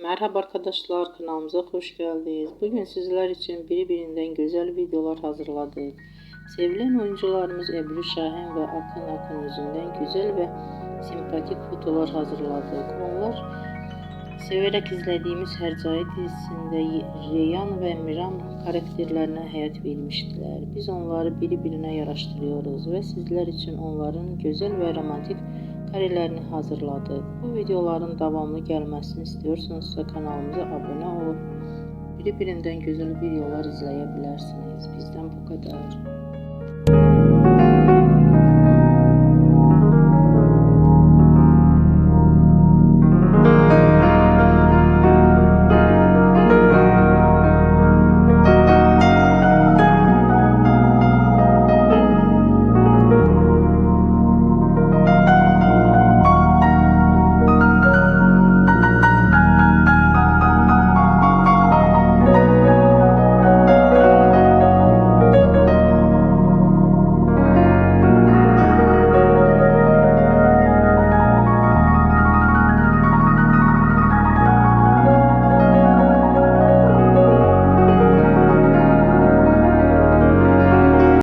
Merhaba arkadaşlar, kanalımıza hoş geldiniz. Bugün sizler için birbirinden güzel videolar hazırladık. Sevilen oyuncularımız Ebru Şahin ve Akın Akın yüzünden güzel ve sempatik fotolar hazırladık. Onlar severek izlediğimiz Hercai dizisinde Reyhan ve Miran karakterlerine hayat vermiştiler. Biz onları birbirine yaraştırıyoruz ve sizler için onların güzel ve romantik karelerini hazırladık. Bu videoların devamlı gelmesini istiyorsanızsa kanalımıza abone olup birbirinden güzel videolar izleyebilirsiniz. Bizden bu kadar.